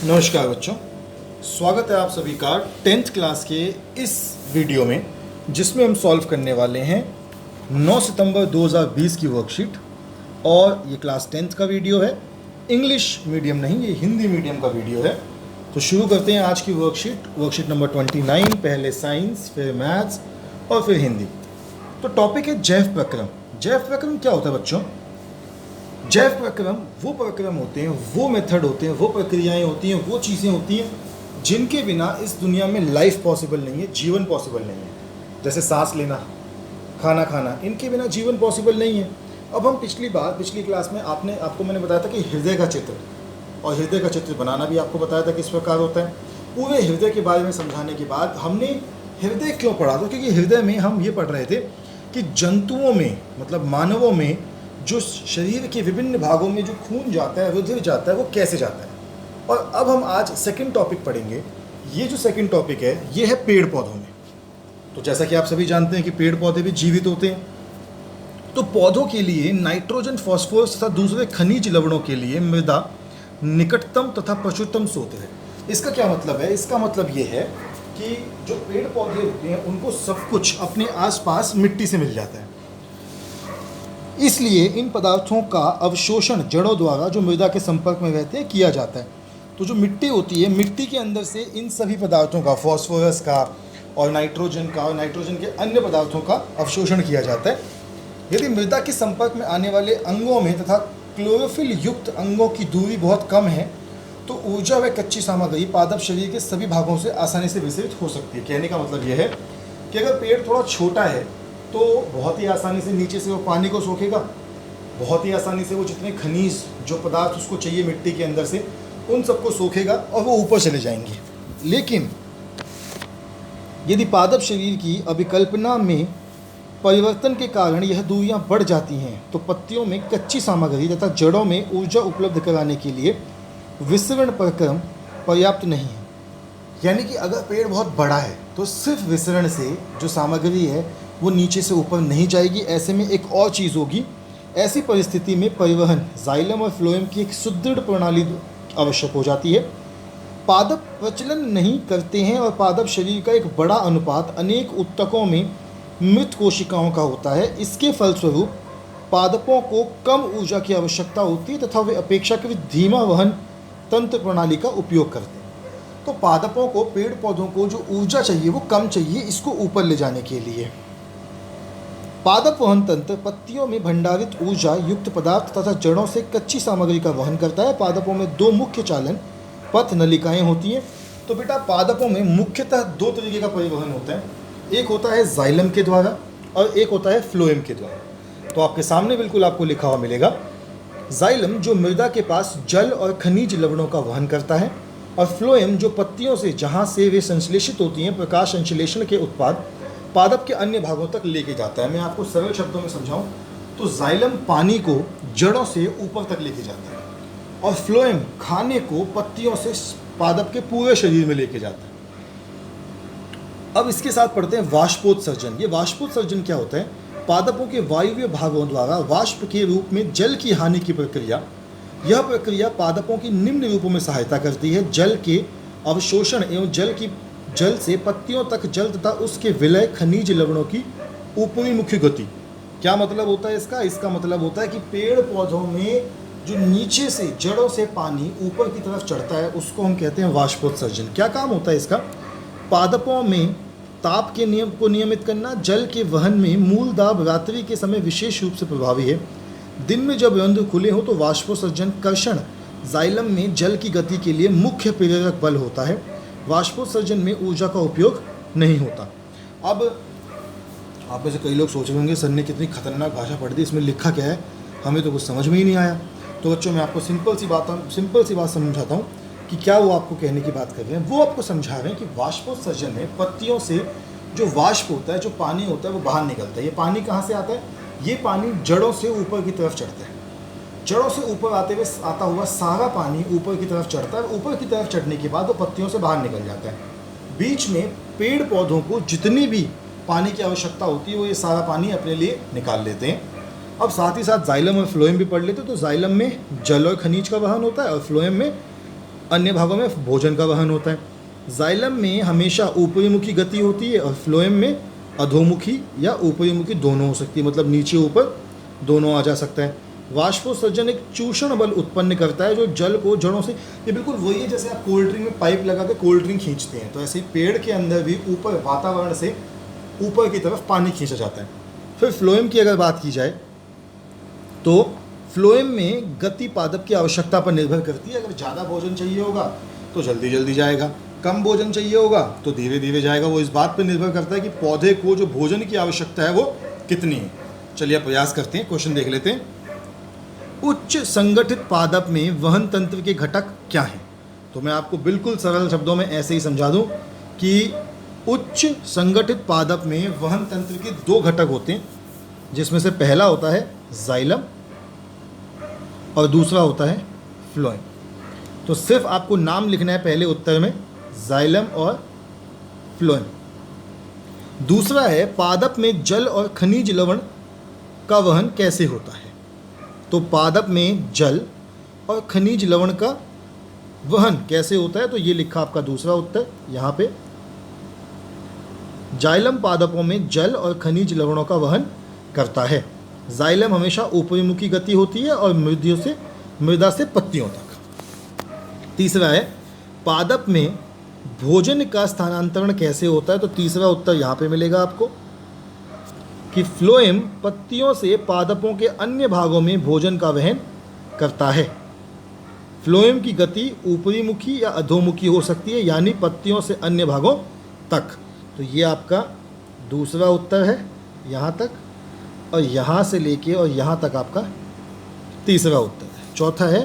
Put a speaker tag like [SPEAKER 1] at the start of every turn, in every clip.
[SPEAKER 1] नमस्कार बच्चों, स्वागत है आप सभी का 10th क्लास के इस वीडियो में, जिसमें हम सॉल्व करने वाले हैं 9 सितंबर 2020 की वर्कशीट। और ये क्लास 10th का वीडियो है, इंग्लिश मीडियम नहीं, ये हिंदी मीडियम का वीडियो है। तो शुरू करते हैं आज की वर्कशीट नंबर 29। पहले साइंस, फिर मैथ्स और फिर हिंदी। तो टॉपिक है जैव प्रक्रम। जैव प्रक्रम क्या होता है बच्चों? जैव प्रक्रम वो प्रक्रम होते हैं, वो मेथड होते हैं, वो प्रक्रियाएं होती हैं, वो चीज़ें होती हैं जिनके बिना इस दुनिया में लाइफ पॉसिबल नहीं है, जीवन पॉसिबल नहीं है। जैसे सांस लेना, खाना खाना, इनके बिना जीवन पॉसिबल नहीं है। अब हम पिछली क्लास में आपको मैंने बताया था कि हृदय का चित्र, और हृदय का चित्र बनाना भी आपको बताया था किस प्रकार होता है। पूरे हृदय के बारे में समझाने के बाद हमने हृदय क्यों पढ़ा था, क्योंकि हृदय में हम ये पढ़ रहे थे कि जंतुओं में, मतलब मानवों में, जो शरीर के विभिन्न भागों में जो खून जाता है, रुधिर जाता है, वो कैसे जाता है। और अब हम आज सेकंड टॉपिक पढ़ेंगे। ये जो सेकंड टॉपिक है, ये है पेड़ पौधों में। तो जैसा कि आप सभी जानते हैं कि पेड़ पौधे भी जीवित होते हैं। तो पौधों के लिए नाइट्रोजन, फॉस्फोरस तथा दूसरे खनिज लवणों के लिए मृदा निकटतम तथा प्रचुरतम स्रोत है। इसका क्या मतलब है? इसका मतलब ये है कि जो पेड़ पौधे होते हैं उनको सब कुछ अपने आसपास मिट्टी से मिल जाता है, इसलिए इन पदार्थों का अवशोषण जड़ों द्वारा जो मृदा के संपर्क में रहते हैं किया जाता है। तो जो मिट्टी होती है, मिट्टी के अंदर से इन सभी पदार्थों का, फॉस्फोरस का और नाइट्रोजन का और नाइट्रोजन के अन्य पदार्थों का अवशोषण किया जाता है। यदि मृदा के संपर्क में आने वाले अंगों में तथा क्लोरोफिल युक्त अंगों की दूरी बहुत कम है तो ऊर्जा व कच्ची सामग्री पादप शरीर के सभी भागों से आसानी से विसरित हो सकती है। कहने का मतलब यह है कि अगर पेड़ थोड़ा छोटा है तो बहुत ही आसानी से नीचे से वो पानी को सोखेगा, बहुत ही आसानी से वो जितने खनिज, जो पदार्थ उसको चाहिए मिट्टी के अंदर से, उन सबको सोखेगा और वो ऊपर चले जाएंगे। लेकिन यदि पादप शरीर की अभिकल्पना में परिवर्तन के कारण यह दूरियां बढ़ जाती हैं तो पत्तियों में कच्ची सामग्री तथा जड़ों में ऊर्जा उपलब्ध कराने के लिए विसरण प्रक्रम पर्याप्त नहीं है। यानी कि अगर पेड़ बहुत बड़ा है तो सिर्फ विसरण से जो सामग्री है वो नीचे से ऊपर नहीं जाएगी। ऐसे में एक और चीज़ होगी। ऐसी परिस्थिति में परिवहन, जाइलम और फ्लोएम की एक सुदृढ़ प्रणाली आवश्यक हो जाती है। पादप प्रचलन नहीं करते हैं और पादप शरीर का एक बड़ा अनुपात अनेक ऊतकों में मृत कोशिकाओं का होता है। इसके फलस्वरूप पादपों को कम ऊर्जा की आवश्यकता होती है तथा वे अपेक्षाकृत धीमा वहन तंत्र प्रणाली का उपयोग करते हैं। तो पादपों को, पेड़ पौधों को जो ऊर्जा चाहिए वो कम चाहिए इसको ऊपर ले जाने के लिए। पादप वहन तंत्र पत्तियों में भंडारित ऊर्जा युक्त पदार्थ तथा जड़ों से कच्ची सामग्री का वहन करता है। पादपों में दो मुख्य चालन पथ नलिकाएं होती हैं। तो बेटा, पादपों में मुख्यतः दो तरीके का परिवहन होता है। एक होता है जाइलम के द्वारा और एक होता है फ्लोएम के द्वारा। तो आपके सामने बिल्कुल आपको लिखा हुआ मिलेगा। जाइलम जो मृदा के पास जल और खनिज लवणों का वहन करता है, और फ्लोएम जो पत्तियों से, जहाँ से वे संश्लेषित होती हैं, प्रकाश संश्लेषण के उत्पाद पादप के अन्य भागों तक लेके जाता है। मैं आपको सरल शब्दों में समझाऊं तो जाइलम पानी को जड़ों से ऊपर तक लेके जाता है और फ्लोएम खाने को पत्तियों से पादप के पूरे शरीर में लेके जाता है। अब इसके साथ पढ़ते हैं वाष्पोत्सर्जन। ये वाष्पोत्सर्जन क्या होता है? पादपों के वायवीय भागों द्वारा वाष्प के रूप में जल की हानि की प्रक्रिया। यह प्रक्रिया पादपों की निम्न रूपों में सहायता करती है: जल के अवशोषण एवं जल से पत्तियों तक जल तथा उसके विलय, खनिज लवणों की ऊपरी मुख्य गति। क्या मतलब होता है इसका? इसका मतलब होता है कि पेड़ पौधों में जो नीचे से, जड़ों से पानी ऊपर की तरफ चढ़ता है उसको हम कहते हैं वाष्पोत्सर्जन। क्या काम होता है इसका? पादपों में ताप के नियम को नियमित करना। जल के वहन में मूल दाब रात्रि के समय विशेष रूप से प्रभावी है। दिन में जब रंध्र खुले हो तो वाष्पोत्सर्जन कर्षण जाइलम में जल की गति के लिए मुख्य प्रेरक बल होता है। वाष्पोत्सर्जन में ऊर्जा का उपयोग नहीं होता। अब आप में से कई लोग सोच रहे होंगे, सर ने कितनी खतरनाक भाषा पढ़ दी, इसमें लिखा क्या है, हमें तो कुछ समझ में ही नहीं आया। तो बच्चों, मैं आपको सिंपल सी बात समझाता हूँ कि क्या वो आपको कहने की बात कर रहे हैं। वो आपको समझा रहे हैं कि वाष्पोत्सर्जन में पत्तियों से जो वाष्प होता है, जो पानी होता है, वो बाहर निकलता है। ये पानी कहाँ से आता है? ये पानी जड़ों से ऊपर की तरफ चढ़ता है। जड़ों से ऊपर आता हुआ सारा पानी ऊपर की तरफ चढ़ता है। ऊपर की तरफ चढ़ने के बाद वो पत्तियों से बाहर निकल जाता है। बीच में पेड़ पौधों को जितनी भी पानी की आवश्यकता होती है वो ये सारा पानी अपने लिए निकाल लेते हैं। अब साथ ही साथ जाइलम और फ्लोएम भी पढ़ लेते हैं। तो जाइलम में जल और खनिज का वहन होता है और फ्लोएम में अन्य भागों में भोजन का वहन होता है। जाइलम में हमेशा ऊपरीमुखी गति होती है और फ्लोएम में अधोमुखी या ऊपरीमुखी दोनों हो सकती है, मतलब नीचे ऊपर दोनों आ जा सकता है। वाष्पोत्सर्जन एक चूषण बल उत्पन्न करता है जो जल को जड़ों से, ये बिल्कुल वही है जैसे आप कोल्ड ड्रिंक में पाइप लगा के कोल्ड ड्रिंक खींचते हैं, तो ऐसे ही पेड़ के अंदर भी ऊपर वातावरण से ऊपर की तरफ पानी खींचा जाता है। फिर फ्लोएम की अगर बात की जाए तो फ्लोएम में गति पादप की आवश्यकता पर निर्भर करती है। अगर ज़्यादा भोजन चाहिए होगा तो जल्दी जल्दी जाएगा, कम भोजन चाहिए होगा तो धीरे धीरे जाएगा। वो इस बात पर निर्भर करता है कि पौधे को जो भोजन की आवश्यकता है वो कितनी है। चलिए प्रयास करते हैं, क्वेश्चन देख लेते हैं। उच्च संगठित पादप में वहन तंत्र के घटक क्या हैं? तो मैं आपको बिल्कुल सरल शब्दों में ऐसे ही समझा दूं कि उच्च संगठित पादप में वहन तंत्र के दो घटक होते हैं, जिसमें से पहला होता है जाइलम और दूसरा होता है फ्लोएम। तो सिर्फ आपको नाम लिखना है पहले उत्तर में, जाइलम और फ्लोएम। दूसरा है पादप में जल और खनिज लवण का वहन कैसे होता है? तो पादप में जल और खनिज लवण का वहन कैसे होता है? तो ये लिखा आपका दूसरा उत्तर यहाँ पे। जाइलम पादपों में जल और खनिज लवणों का वहन करता है। जाइलम हमेशा ऊपरीमुखी गति होती है और मृदा से पत्तियों तक। तीसरा है पादप में भोजन का स्थानांतरण कैसे होता है? तो तीसरा उत्तर यहाँ पे मिलेगा आपको कि फ्लोएम पत्तियों से पादपों के अन्य भागों में भोजन का वहन करता है। फ्लोएम की गति ऊपरीमुखी या अधोमुखी हो सकती है, यानी पत्तियों से अन्य भागों तक। तो ये आपका दूसरा उत्तर है यहाँ तक, और यहाँ से लेके और यहाँ तक आपका तीसरा उत्तर है। चौथा है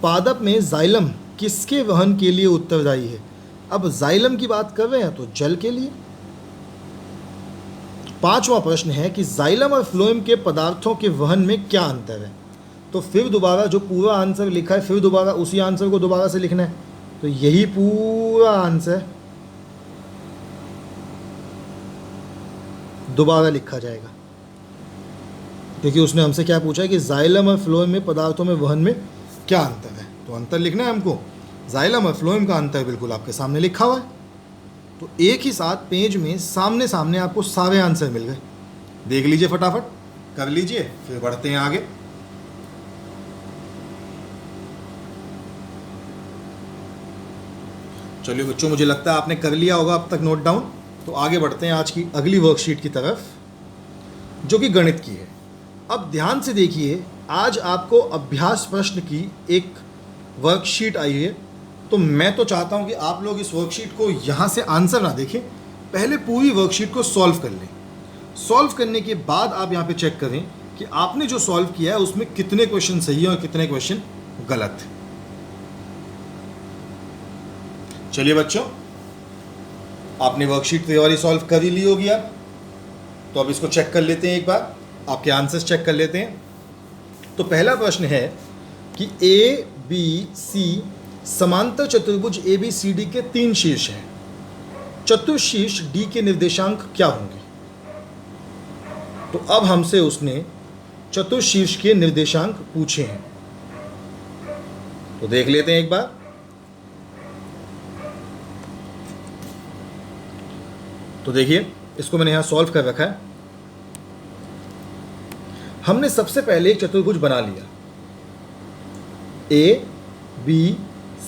[SPEAKER 1] पादप में जाइलम किसके वहन के लिए उत्तरदायी है? अब जाइलम की बात कर रहे हैं तो जल के लिए। पांचवा प्रश्न है कि जाइलम और फ्लोएम के पदार्थों के वहन में क्या अंतर है? तो फिर दोबारा जो पूरा आंसर लिखा है, फिर दोबारा उसी आंसर को दोबारा से लिखना है। तो यही पूरा आंसर दोबारा लिखा जाएगा, क्योंकि उसने हमसे क्या पूछा है कि जाइलम और फ्लोएम में पदार्थों में वहन में क्या अंतर है। तो अंतर लिखना है हमको। जाइलम और फ्लोएम का अंतर बिल्कुल आपके सामने लिखा हुआ है। तो एक ही साथ पेज में सामने सामने आपको सारे आंसर मिल गए। देख लीजिए, फटाफट कर लीजिए, फिर बढ़ते हैं आगे। चलिए बच्चों, मुझे लगता है आपने कर लिया होगा अब तक नोट डाउन। तो आगे बढ़ते हैं आज की अगली वर्कशीट की तरफ, जो कि गणित की है। अब ध्यान से देखिए, आज आपको अभ्यास प्रश्न की एक वर्कशीट आई है। तो मैं तो चाहता हूं कि आप लोग इस वर्कशीट को यहाँ से आंसर ना देखें, पहले पूरी वर्कशीट को सॉल्व कर लें। सॉल्व करने के बाद आप यहाँ पे चेक करें कि आपने जो सॉल्व किया है उसमें कितने क्वेश्चन सही हैं और कितने क्वेश्चन गलत। चलिए बच्चों, आपने वर्कशीट वाली सॉल्व कर ही ली होगी आप, तो अब इसको चेक कर लेते हैं, एक बार आपके आंसर्स चेक कर लेते हैं। तो पहला प्रश्न है कि ए बी सी समांतर चतुर्भुज ए बी सी डी के 3 शीर्ष हैं। चतुर्शीर्ष डी के निर्देशांक क्या होंगे? तो अब हमसे उसने चतुर्शीर्ष के निर्देशांक पूछे हैं, तो देख लेते हैं एक बार। तो देखिए, इसको मैंने यहां सॉल्व कर रखा है। हमने सबसे पहले एक चतुर्भुज बना लिया, ए बी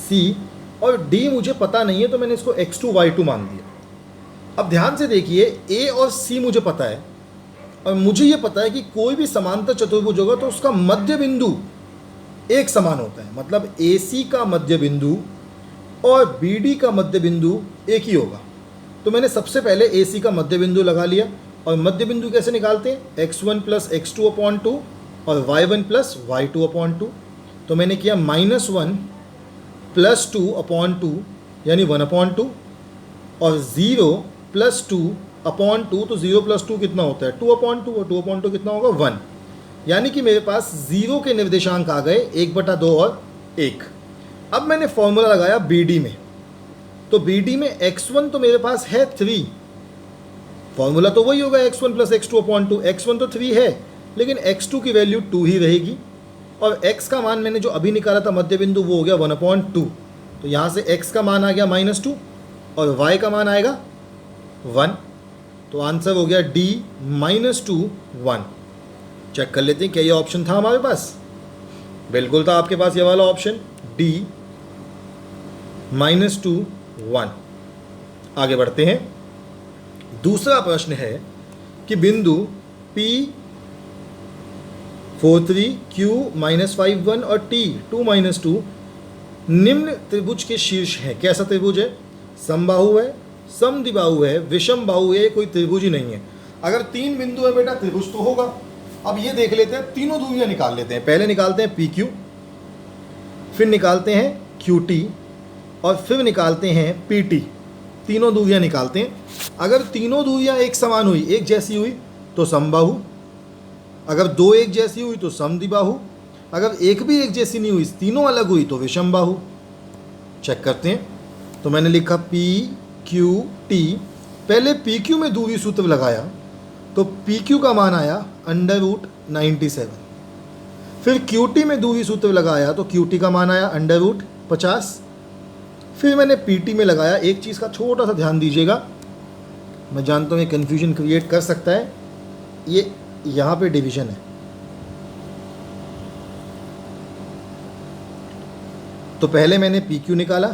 [SPEAKER 1] सी और डी मुझे पता नहीं है, तो मैंने इसको x2 y2 मान दिया। अब ध्यान से देखिए, ए और सी मुझे पता है और मुझे ये पता है कि कोई भी समांतर चतुर्भुज होगा तो उसका मध्य बिंदु एक समान होता है। मतलब ए सी का मध्य बिंदु और बी डी का मध्य बिंदु एक ही होगा। तो मैंने सबसे पहले ए सी का मध्य बिंदु लगा लिया। और मध्य बिंदु कैसे निकालते हैं? x1 प्लस x2/2 और y1 प्लस y2/2। तो मैंने किया -1 प्लस 2/2 यानी 1/2 और 0 प्लस 2/2। तो 0 प्लस 2 कितना होता है? 2/2 और 2/2 कितना होगा? 1। यानी कि मेरे पास 0 के निर्देशांक आ गए 1/2 और 1। अब मैंने फॉर्मूला लगाया बी डी में। तो बी डी में x1 तो मेरे पास है 3, फॉर्मूला तो वही होगा x1 प्लस x2/2। x1 तो 3 है, लेकिन x2 की वैल्यू 2 ही रहेगी। और x का मान मैंने जो अभी निकाला था मध्य बिंदु, वो हो गया 1/2। तो यहाँ से x का मान आ गया -2 और y का मान आएगा 1, तो आंसर हो गया D -2 1। चेक कर लेते हैं क्या ये ऑप्शन था हमारे पास। बिल्कुल था आपके पास ये वाला ऑप्शन D -2 1। आगे बढ़ते हैं। दूसरा प्रश्न है कि बिंदु P 43 Q -51 और T 2 -2 निम्न त्रिभुज के शीर्ष है। कैसा त्रिभुज है? समबाहु है, समद्विबाहु है, विषम बाहु है, कोई त्रिभुज ही नहीं है। अगर 3 बिंदु है बेटा त्रिभुज तो होगा। अब ये देख लेते हैं, तीनों दूरियां निकाल लेते हैं। पहले निकालते हैं PQ, फिर निकालते हैं QT और फिर निकालते हैं PT। तीनों दूरियां निकालते हैं। अगर तीनों दूरियां एक समान हुई, एक जैसी हुई तो समबाहु, अगर दो एक जैसी हुई तो समद्विबाहु, अगर एक भी एक जैसी नहीं हुई, तीनों अलग हुई तो विषम बाहु। चेक करते हैं। तो मैंने लिखा PQT। पहले PQ में दूरी सूत्र लगाया तो PQ का मान आया √97। फिर QT में दूरी सूत्र लगाया तो QT का मान आया √50। फिर मैंने PT में लगाया। एक चीज़ का छोटा सा ध्यान दीजिएगा, मैं जानता हूँ ये कन्फ्यूजन क्रिएट कर सकता है। ये यहाँ पे डिवीजन है, तो पहले मैंने PQ निकाला,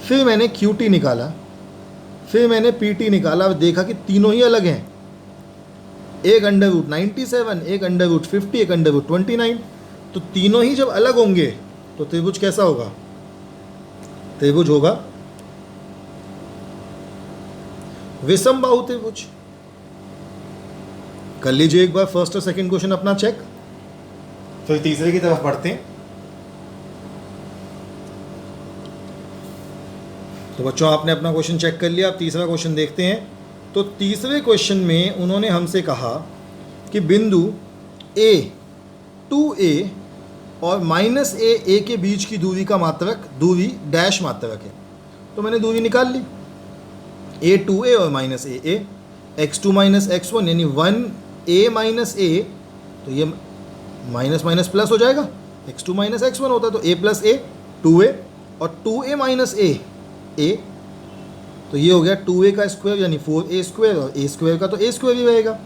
[SPEAKER 1] फिर मैंने QT निकाला, फिर मैंने PT निकाला और देखा कि तीनों ही अलग हैं। एक √97, एक √50, एक √29। तो तीनों ही जब अलग होंगे तो त्रिभुज कैसा होगा? त्रिभुज होगा विषम बाहु त्रिभुज। कर लीजिए एक बार फर्स्ट और सेकंड क्वेश्चन अपना चेक, फिर तीसरे की तरफ बढ़ते हैं। तो बच्चों आपने अपना क्वेश्चन चेक कर लिया, अब तीसरा क्वेश्चन देखते हैं। तो तीसरे क्वेश्चन में उन्होंने हमसे कहा कि बिंदु A 2A और -A के बीच की दूरी का मात्रक, दूरी डैश मात्रक है। तो मैंने दूरी निकाल ली, A 2A और -A x2 -x1 यानी 1A -A, तो ये माइनस माइनस प्लस हो जाएगा, x2 -x1 होता है तो A + A 2A और 2A - A, तो ये हो गया 2A का स्क्वायर यानी 4A² और A² का तो A² ही रहेगा।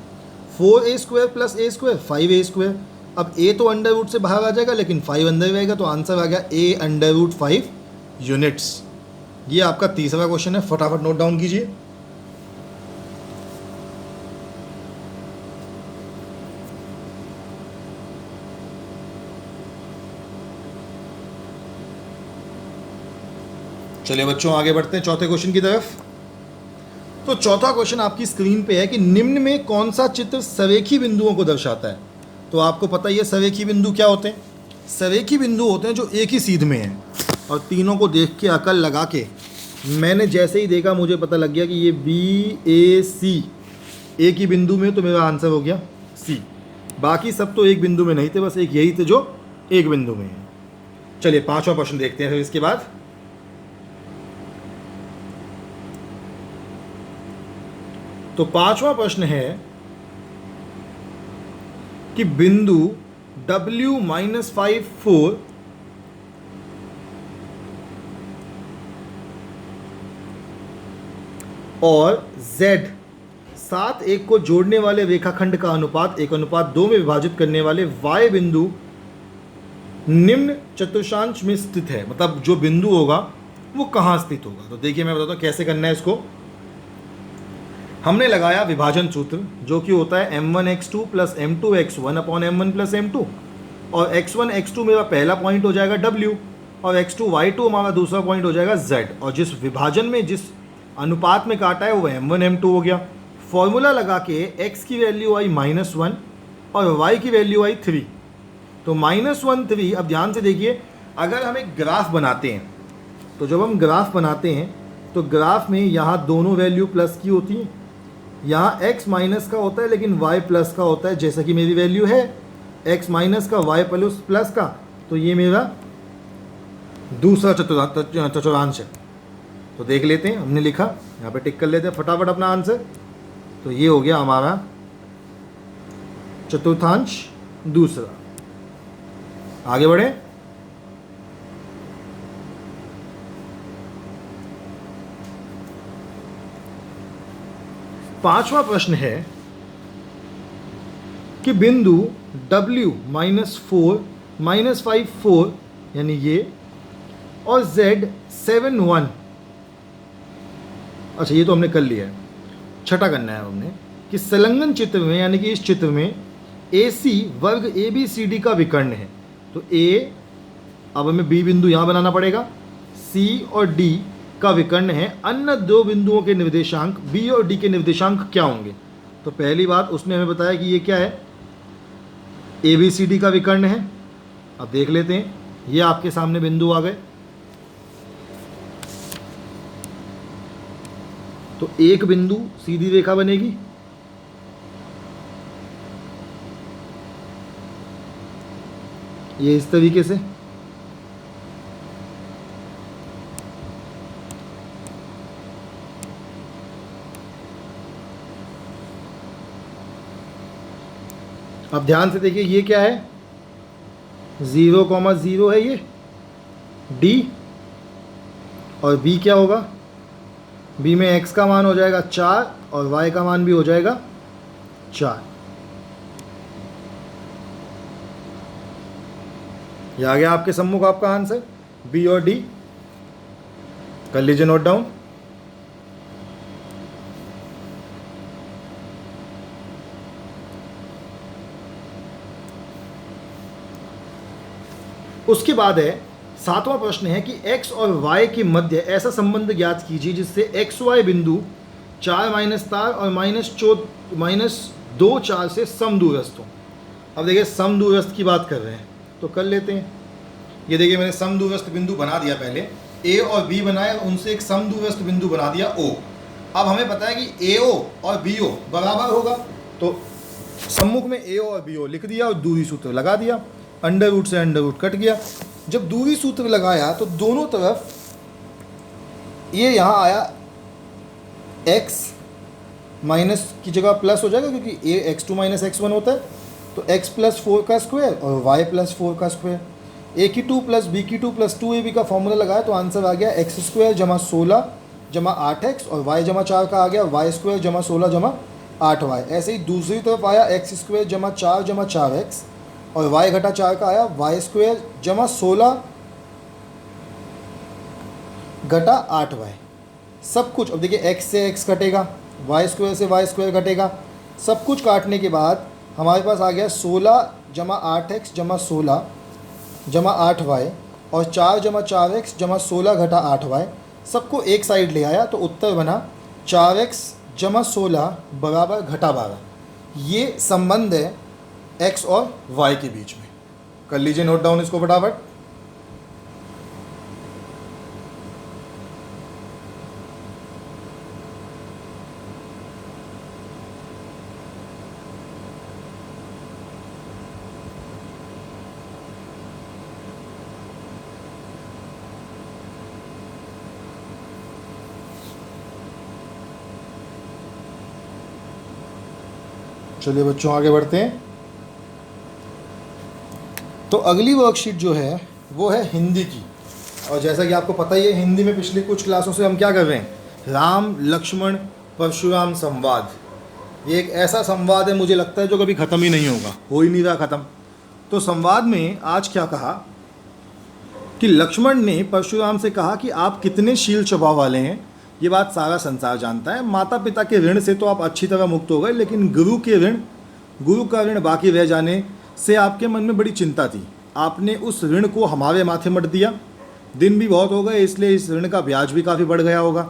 [SPEAKER 1] 4A² + A² 5A²। अब A तो अंडर रूट से बाहर आ जाएगा लेकिन 5 अंदर रहेगा, तो आंसर आ गया A √5 यूनिट्स। ये आपका तीसरा क्वेश्चन है, फटाफट नोट डाउन कीजिए। चलिए बच्चों आगे बढ़ते हैं चौथे क्वेश्चन की तरफ। तो चौथा क्वेश्चन आपकी स्क्रीन पे है कि निम्न में कौन सा चित्र सरेखी बिंदुओं को दर्शाता है। तो आपको पता ही है सरेखी बिंदु क्या होते हैं। सरेखी बिंदु होते हैं जो एक ही सीध में हैं, और तीनों को देख के अकल लगा के मैंने जैसे ही देखा मुझे पता लग गया कि ये BAC एक ही बिंदु में, तो मेरा आंसर हो गया C। बाकी सब तो एक बिंदु में नहीं थे, बस एक यही थे जो एक बिंदु में है। चलिए पांचवा प्रश्न देखते हैं फिर इसके बाद। तो पांचवा प्रश्न है कि बिंदु W -5 4 और Z 7 1 को जोड़ने वाले रेखाखंड का अनुपात 1:2 में विभाजित करने वाले Y बिंदु निम्न चतुर्थांश में स्थित है। मतलब जो बिंदु होगा वो कहाँ स्थित होगा। तो देखिए मैं बताता हूँ कैसे करना है इसको। हमने लगाया विभाजन सूत्र जो कि होता है m1x2 + m2x1/m1 + m2, और x1 x2 मेरा पहला पॉइंट हो जाएगा W और x2 y2 हमारा दूसरा पॉइंट हो जाएगा Z, और जिस विभाजन में जिस अनुपात में काटा है वो m1 m2 हो गया। फॉर्मूला लगा के x की वैल्यू आई -1 और y की वैल्यू आई 3। तो -1 3। अब ध्यान से देखिए, अगर हम एक ग्राफ बनाते हैं तो जब हम ग्राफ बनाते हैं तो ग्राफ में यहाँ दोनों वैल्यू प्लस की होती हैं, यहाँ x माइनस का होता है लेकिन y प्लस का होता है। जैसा कि मेरी वैल्यू है x माइनस का y प्लस का, तो ये मेरा दूसरा चतुर्थांश है। तो देख लेते हैं, हमने लिखा यहाँ पे टिक कर लेते हैं फटाफट अपना आंसर। तो ये हो गया हमारा चतुर्थांश दूसरा। आगे बढ़े। पांचवा प्रश्न है कि बिंदु W -4 -5 4 यानी ये और Z 7 1, अच्छा ये तो हमने कर लिया है, छठा करना है हमने कि संलग्न चित्र में यानी कि इस चित्र में AC वर्ग ABCD का विकर्ण है। तो A, अब हमें B बिंदु यहाँ बनाना पड़ेगा, C और D का विकर्ण है, अन्य दो बिंदुओं के निर्देशांक B और D के निर्देशांक क्या होंगे। तो पहली बात उसने हमें बताया कि ये क्या है, ABCD का विकर्ण है। अब देख लेते हैं, ये आपके सामने बिंदु आ गए। तो एक बिंदु सीधी रेखा बनेगी, ये इस तरीके से, अब ध्यान से देखिए ये क्या है, 0,0 है ये D, और B क्या होगा, B में x का मान हो जाएगा 4 और y का मान भी हो जाएगा 4। ये आ गया आपके सम्मुख आपका आंसर, B और D। कर लीजिए नोट डाउन। उसके बाद है सातवां प्रश्न है कि x और y के मध्य ऐसा संबंध ज्ञात कीजिए जिससे XY बिंदु 4 -4 और -2 4 से समदूरस्थ हो। अब देखिए समदूरस्थ की बात कर रहे हैं तो कर लेते हैं। ये देखिए मैंने समदूरस्थ बिंदु बना दिया, पहले A और B बनाया, उनसे एक समदूरस्थ बिंदु बना दिया O। अब हमें पता है कि AO और BO बराबर होगा, तो सम्मुख में AO और BO लिख दिया और दूरी सूत्र लगा दिया, अंडर रूट से अंडर रूट कट गया। जब दूरी सूत्र लगाया तो दोनों तरफ ये यहाँ आया, x माइनस की जगह प्लस हो जाएगा क्योंकि a x2 - x1 होता है, तो x + 4 का स्क्वायर और y + 4 का स्क्वायर, a की 2 + b की 2 + 2ab का फॉर्मूला लगाया तो आंसर आ गया x² = 16 = 8x और y = 4 का आ गया y² = 16 = 8y। ऐसे ही दूसरी तरफ आया x² = 4 = 4x और y घटा 4 का आया y² = 16 घटा 8y। सब कुछ, अब देखिए x से x कटेगा, y² से y² कटेगा, सब कुछ काटने के बाद हमारे पास आ गया 16 = 8x = 16 = 8y और 4 = 4x = 16 घटा 8y। सबको एक साइड ले आया तो उत्तर बना 4x = 16 बराबर घटा 12। ये संबंध है x और y के बीच में। कर लीजिए नोट डाउन इसको फटाफट। चलिए बच्चों आगे बढ़ते हैं। तो अगली वर्कशीट जो है वो है हिंदी की, और जैसा कि आपको पता ही है हिंदी में पिछली कुछ क्लासों से हम क्या कर रहे हैं, राम लक्ष्मण परशुराम संवाद। ये एक ऐसा संवाद है मुझे लगता है जो कभी ख़त्म ही नहीं होगा, हो ही नहीं रहा ख़त्म। तो संवाद में आज क्या कहा कि लक्ष्मण ने परशुराम से कहा कि आप कितने शील स्वभाव वाले हैं। ये बात सारा संसार जानता है। माता पिता के ऋण से तो आप अच्छी तरह मुक्त हो गए, लेकिन गुरु का ऋण बाकी रह जाने से आपके मन में बड़ी चिंता थी। आपने उस ऋण को हमारे माथे मत दिया। दिन भी बहुत हो गए, इसलिए इस ऋण का ब्याज भी काफ़ी बढ़ गया होगा।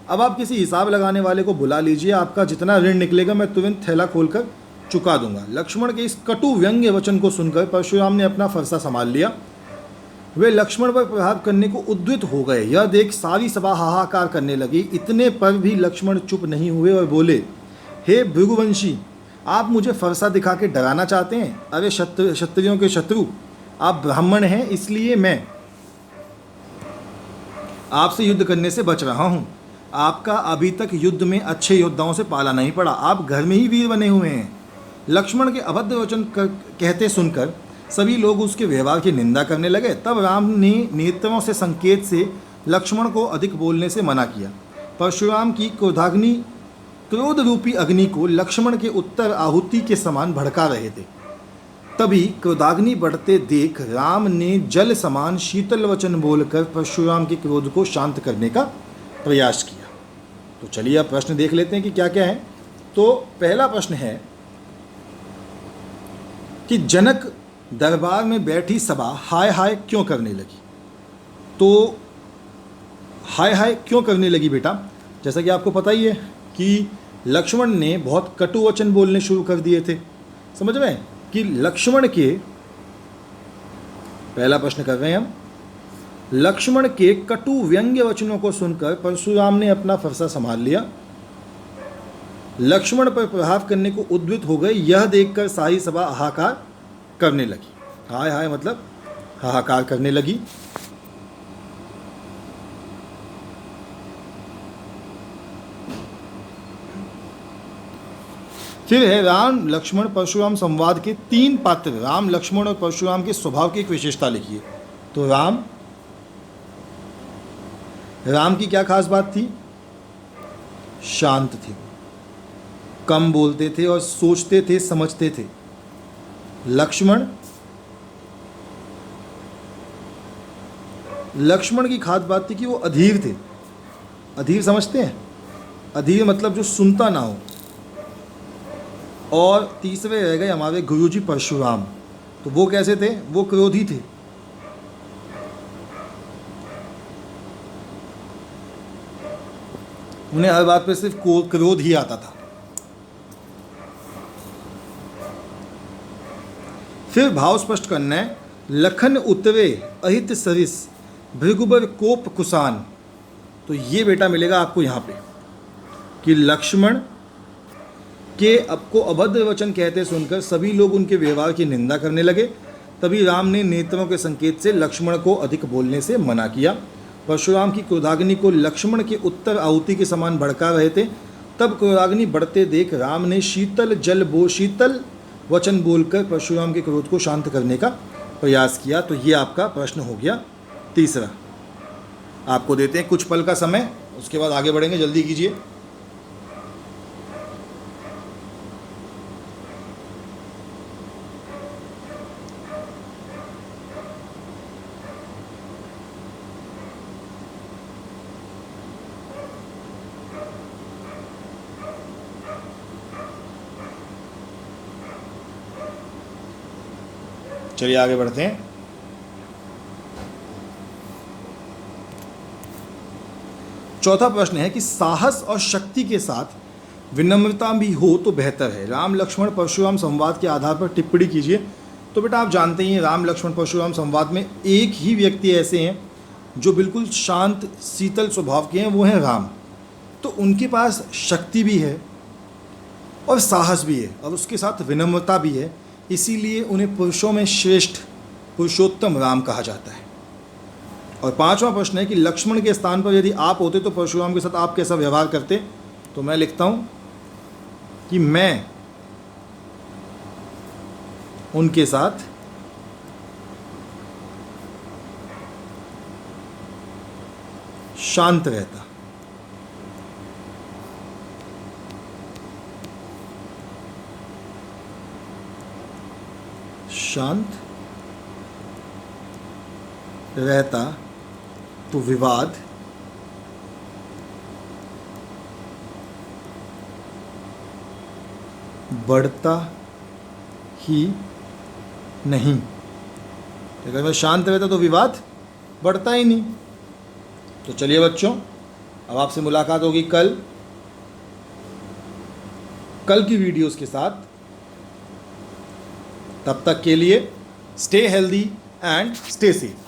[SPEAKER 1] अब आप किसी हिसाब लगाने वाले को बुला लीजिए, आपका जितना ऋण निकलेगा मैं तुरंत थैला खोलकर चुका दूंगा। लक्ष्मण के इस कटु व्यंग्य वचन को सुनकर परशुराम ने अपना फरसा संभाल लिया। वे लक्ष्मण पर प्रहार करने को उद्यत हो गए। यह देख सारी सभा हाहाकार करने लगी। इतने पर भी लक्ष्मण चुप नहीं हुए और बोले, हे भृगुवंशी, आप मुझे फरसा दिखा के डराना चाहते हैं? अरे क्षत्रियों के शत्रु, आप ब्राह्मण हैं, इसलिए मैं आपसे युद्ध करने से बच रहा हूँ। आपका अभी तक युद्ध में अच्छे योद्धाओं से पाला नहीं पड़ा, आप घर में ही वीर बने हुए हैं। लक्ष्मण के अभद्र वचन कहते सुनकर सभी लोग उसके व्यवहार की निंदा करने लगे। तब राम ने नेत्रों से संकेत से लक्ष्मण को अधिक बोलने से मना किया। परशुराम की क्रोधाग्नि क्रोध रूपी अग्नि को लक्ष्मण के उत्तर आहुति के समान भड़का रहे थे। तभी क्रोधाग्नि बढ़ते देख राम ने जल समान शीतल वचन बोलकर परशुराम के क्रोध को शांत करने का प्रयास किया। तो चलिए अब प्रश्न देख लेते हैं कि क्या क्या है। तो पहला प्रश्न है कि जनक दरबार में बैठी सभा हाय हाय क्यों करने लगी। तो हाय हाय क्यों करने लगी बेटा, जैसा कि आपको पता ही है कि लक्ष्मण ने बहुत कटु वचन बोलने शुरू कर दिए थे। समझ में कि लक्ष्मण के, पहला प्रश्न कर रहे हैं हम, लक्ष्मण के कटु व्यंग्य वचनों को सुनकर परशुराम ने अपना फरसा संभाल लिया। लक्ष्मण पर प्रहार करने को उद्यत हो गए। यह देखकर सारी सभा हाहाकार करने लगी। हाय हाय मतलब हाहाकार करने लगी। फिर है राम लक्ष्मण परशुराम संवाद के 3 पात्र। राम लक्ष्मण और परशुराम के स्वभाव की एक विशेषता लिखिए। तो राम की क्या खास बात थी? शांत थे, कम बोलते थे और सोचते थे, समझते थे। लक्ष्मण की खास बात थी कि वो अधीर थे। अधीर समझते हैं? अधीर मतलब जो सुनता ना हो। और तीसरे रह गए हमारे गुरुजी परशुराम। तो वो कैसे थे? वो क्रोधी थे। उन्हें हर बात पे सिर्फ क्रोध ही आता था। फिर भाव स्पष्ट करना है। लखन उतरे अहित सरिस भृगुबर कोप कुसान। तो ये बेटा मिलेगा आपको यहाँ पे कि लक्ष्मण के आपको अभद्र वचन कहते सुनकर सभी लोग उनके व्यवहार की निंदा करने लगे। तभी राम ने नेत्रों के संकेत से लक्ष्मण को अधिक बोलने से मना किया। परशुराम की क्रोधाग्नि को लक्ष्मण के उत्तर आहुति के समान भड़का रहे थे। तब क्रोधाग्नि बढ़ते देख राम ने शीतल वचन बोलकर परशुराम के क्रोध को शांत करने का प्रयास किया। तो ये आपका प्रश्न हो गया तीसरा। आपको देते हैं कुछ पल का समय, उसके बाद आगे बढ़ेंगे। जल्दी कीजिए। चलिए आगे बढ़ते हैं। चौथा प्रश्न है कि साहस और शक्ति के साथ विनम्रता भी हो तो बेहतर है। राम लक्ष्मण परशुराम संवाद के आधार पर टिप्पणी कीजिए। तो बेटा आप जानते ही हैं राम लक्ष्मण परशुराम संवाद में एक ही व्यक्ति ऐसे हैं जो बिल्कुल शांत शीतल स्वभाव के हैं, वो हैं राम। तो उनके पास शक्ति भी है और साहस भी है और उसके साथ विनम्रता भी है। इसीलिए उन्हें पुरुषों में श्रेष्ठ पुरुषोत्तम राम कहा जाता है। और पांचवा प्रश्न है कि लक्ष्मण के स्थान पर यदि आप होते तो परशुराम के साथ आप कैसा व्यवहार करते। तो मैं लिखता हूं कि मैं उनके साथ शांत रहता। शांत रहता तो विवाद बढ़ता ही नहीं। अगर मैं शांत रहता तो विवाद बढ़ता ही नहीं। तो चलिए बच्चों, अब आपसे मुलाकात होगी कल की वीडियोस के साथ। तब तक के लिए stay healthy and stay safe.